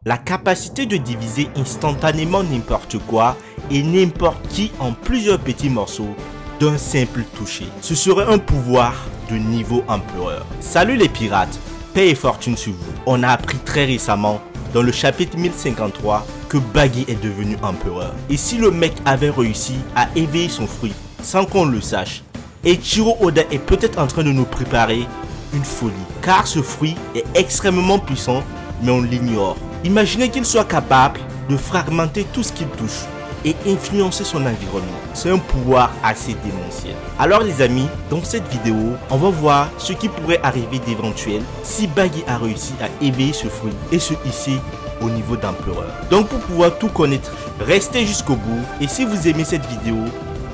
la capacité de diviser instantanément n'importe quoi et n'importe qui en plusieurs petits morceaux d'un simple toucher. Ce serait un pouvoir de niveau empereur. Salut les pirates, paix et fortune sur vous. On a appris très récemment dans le chapitre 1053 que Baggy est devenu empereur. Et si le mec avait réussi à éveiller son fruit sans qu'on le sache, Eiichiro Oda est peut-être en train de nous préparer une folie. Car ce fruit est extrêmement puissant, mais on l'ignore. Imaginez qu'il soit capable de fragmenter tout ce qu'il touche et influencer son environnement. C'est un pouvoir assez démentiel. Alors les amis, dans cette vidéo, on va voir ce qui pourrait arriver d'éventuel si Baggy a réussi à éveiller ce fruit et se hisser au niveau d'empereur. Donc pour pouvoir tout connaître, restez jusqu'au bout. Et si vous aimez cette vidéo,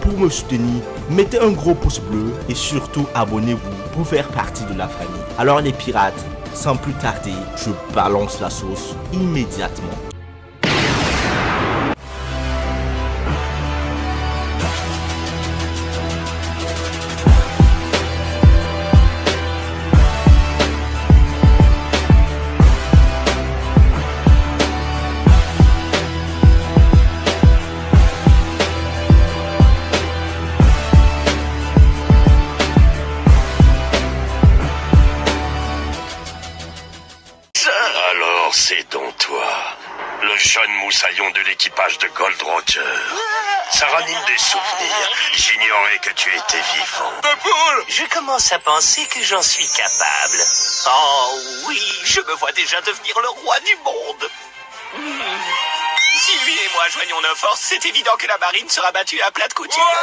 pour me soutenir, mettez un gros pouce bleu et surtout abonnez-vous pour faire partie de la famille. Alors les pirates, sans plus tarder, je balance la sauce immédiatement. C'est donc toi, le jeune moussaillon de l'équipage de Gold Roger. Ça ranime des souvenirs. J'ignorais que tu étais vivant. Je commence à penser que j'en suis capable. Oh oui, je me vois déjà devenir le roi du monde. Si lui et moi joignons nos forces, c'est évident que la marine sera battue à plat de couture.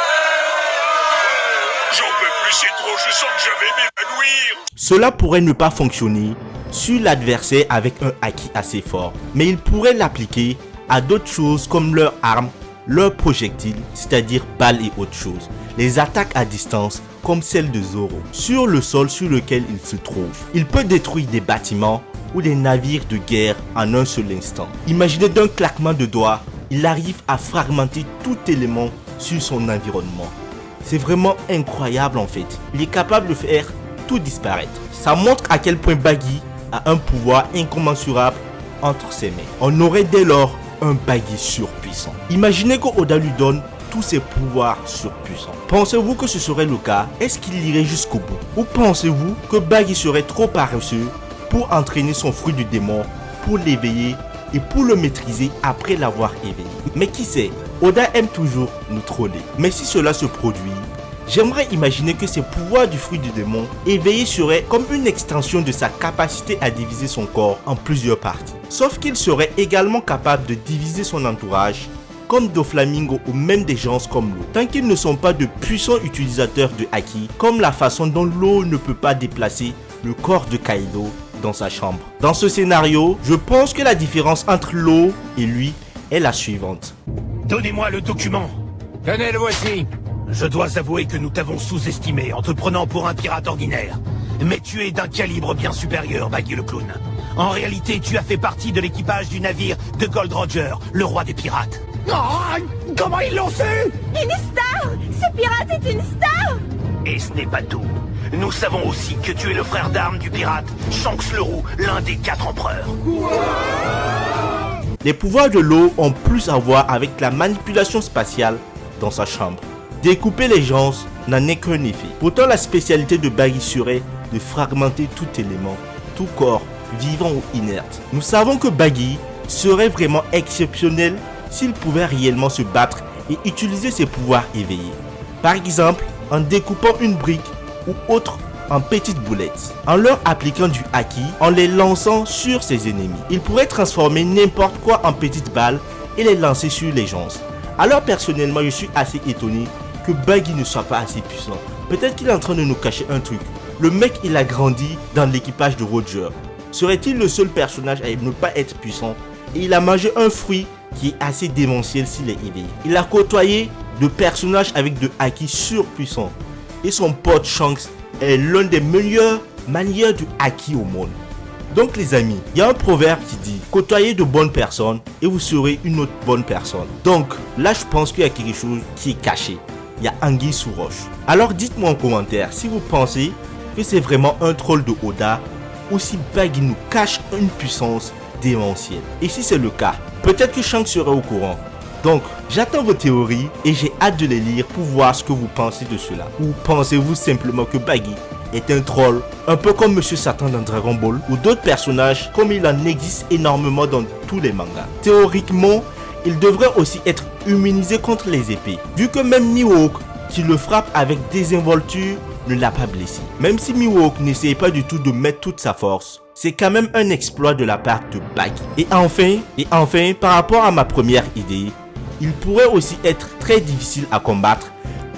J'en peux plus, c'est trop, je sens que je vais m'évanouir. Cela pourrait ne pas fonctionner sur l'adversaire avec un haki assez fort, mais il pourrait l'appliquer à d'autres choses comme leurs armes, leurs projectiles, c'est-à-dire balles et autres choses, les attaques à distance comme celle de Zoro, sur le sol sur lequel il se trouve. Il peut détruire des bâtiments ou des navires de guerre en un seul instant. Imaginez d'un claquement de doigts, il arrive à fragmenter tout élément sur son environnement. C'est vraiment incroyable en fait. Il est capable de faire tout disparaître. Ça montre à quel point Baggy a un pouvoir incommensurable entre ses mains. On aurait dès lors un Baggy surpuissant. Imaginez qu'Oda lui donne tous ses pouvoirs surpuissants. Pensez-vous que ce serait le cas? Est-ce qu'il irait jusqu'au bout? Ou pensez-vous que Baggy serait trop paresseux pour entraîner son fruit du démon, pour l'éveiller et pour le maîtriser après l'avoir éveillé? Mais qui sait? Oda aime toujours nous troller. Mais si cela se produit, j'aimerais imaginer que ces pouvoirs du fruit du démon éveillé seraient comme une extension de sa capacité à diviser son corps en plusieurs parties. Sauf qu'il serait également capable de diviser son entourage comme Doflamingo ou même des gens comme l'eau, tant qu'ils ne sont pas de puissants utilisateurs de haki, comme la façon dont l'eau ne peut pas déplacer le corps de Kaido dans sa chambre. Dans ce scénario, je pense que la différence entre l'eau et lui est la suivante. Donnez-moi le document. Tenez, le voici. Je dois avouer que nous t'avons sous-estimé en te prenant pour un pirate ordinaire. Mais tu es d'un calibre bien supérieur, Baggy le clown. En réalité, tu as fait partie de l'équipage du navire de Gold Roger, le roi des pirates. Oh, comment ils l'ont su? Une star! Ce pirate est une star! Et ce n'est pas tout. Nous savons aussi que tu es le frère d'armes du pirate, Shanks le Roux, l'un des 4 empereurs. Les pouvoirs de l'eau ont plus à voir avec la manipulation spatiale dans sa chambre. Découper les gens n'en est qu'un effet. Pourtant, la spécialité de Baggy serait de fragmenter tout élément, tout corps, vivant ou inerte. Nous savons que Baggy serait vraiment exceptionnel s'il pouvait réellement se battre et utiliser ses pouvoirs éveillés. Par exemple, en découpant une brique ou autre en petites boulettes, en leur appliquant du haki, en les lançant sur ses ennemis. Il pourrait transformer n'importe quoi en petites balles et les lancer sur les gens. Alors personnellement, je suis assez étonné que Baggy ne soit pas assez puissant. Peut-être qu'il est en train de nous cacher un truc. Le mec, il a grandi dans l'équipage de Roger. Serait-il le seul personnage à ne pas être puissant? Et il a mangé un fruit qui est assez démentiel s'il est éveillé. Il a côtoyé de personnages avec de haki surpuissants. Et son pote Shanks est l'un des meilleurs manières du haki au monde. Donc les amis, il y a un proverbe qui dit « Côtoyez de bonnes personnes et vous serez une autre bonne personne ». Donc là, je pense qu'il y a quelque chose qui est caché. Il y a anguille sous roche. Alors dites-moi en commentaire si vous pensez que c'est vraiment un troll de Oda ou si Baggy nous cache une puissance démentiel. Et si c'est le cas, peut-être que Shanks serait au courant. Donc, j'attends vos théories et j'ai hâte de les lire pour voir ce que vous pensez de cela. Ou pensez-vous simplement que Baggy est un troll, un peu comme Monsieur Satan dans Dragon Ball, ou d'autres personnages comme il en existe énormément dans tous les mangas. Théoriquement, il devrait aussi être immunisé contre les épées, vu que même Mihawk, qui le frappe avec désinvolture, ne l'a pas blessé. Même si Mihawk n'essayait pas du tout de mettre toute sa force, c'est quand même un exploit de la part de Baggy. Et enfin, par rapport à ma première idée, il pourrait aussi être très difficile à combattre,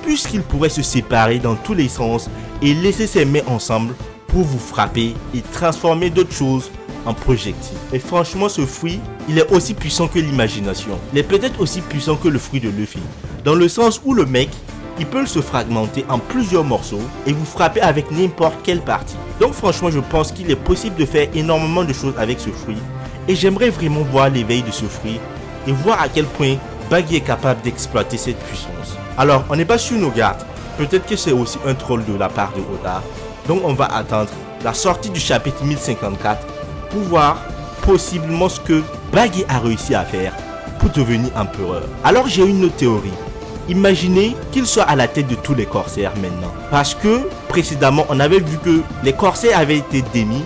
puisqu'il pourrait se séparer dans tous les sens et laisser ses mains ensemble pour vous frapper et transformer d'autres choses en projectiles. Et franchement, ce fruit, il est aussi puissant que l'imagination. Il est peut-être aussi puissant que le fruit de Luffy, dans le sens où le mec, il peut se fragmenter en plusieurs morceaux et vous frapper avec n'importe quelle partie. Donc franchement, je pense qu'il est possible de faire énormément de choses avec ce fruit, et j'aimerais vraiment voir l'éveil de ce fruit et voir à quel point Baggy est capable d'exploiter cette puissance. Alors, on n'est pas sur nos gardes. Peut-être que c'est aussi un troll de la part de Oda. Donc, on va attendre la sortie du chapitre 1054 pour voir possiblement ce que Baggy a réussi à faire pour devenir empereur. Alors, j'ai une autre théorie. Imaginez qu'il soit à la tête de tous les corsaires maintenant. Parce que précédemment, on avait vu que les corsaires avaient été démis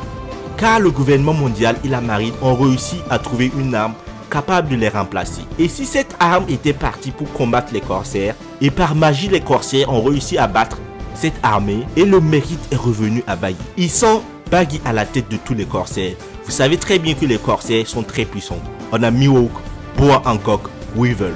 car le gouvernement mondial et la marine ont réussi à trouver une arme capable de les remplacer. Et si cette arme était partie pour combattre les corsaires, et par magie les corsaires ont réussi à battre cette armée, et le mérite est revenu à Baggy. Ils sont Baggy à la tête de tous les corsaires. Vous savez très bien que les corsaires sont très puissants. On a Mihawk, Boa Hancock, Weevil.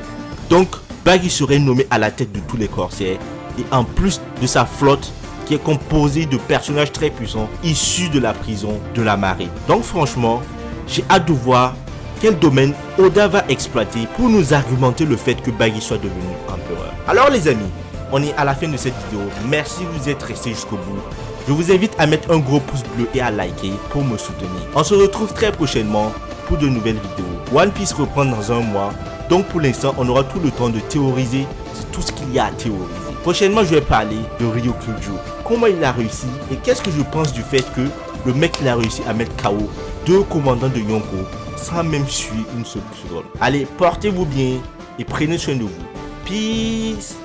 Donc Baggy serait nommé à la tête de tous les corsaires, et en plus de sa flotte qui est composée de personnages très puissants issus de la prison de la marine. Donc franchement, j'ai hâte de voir quel domaine Oda va exploiter pour nous argumenter le fait que Baggy soit devenu empereur. Alors les amis, on est à la fin de cette vidéo. Merci de vous être restés jusqu'au bout. Je vous invite à mettre un gros pouce bleu et à liker pour me soutenir. On se retrouve très prochainement pour de nouvelles vidéos. One Piece reprend dans un mois. Donc pour l'instant, on aura tout le temps de théoriser sur tout ce qu'il y a à théoriser. Prochainement, je vais parler de Ryokugyu. Comment il a réussi et qu'est-ce que je pense du fait que le mec il a réussi à mettre KO 2 commandants de Yonko sans même suivre une seule seconde. Allez, portez-vous bien et prenez soin de vous. Peace.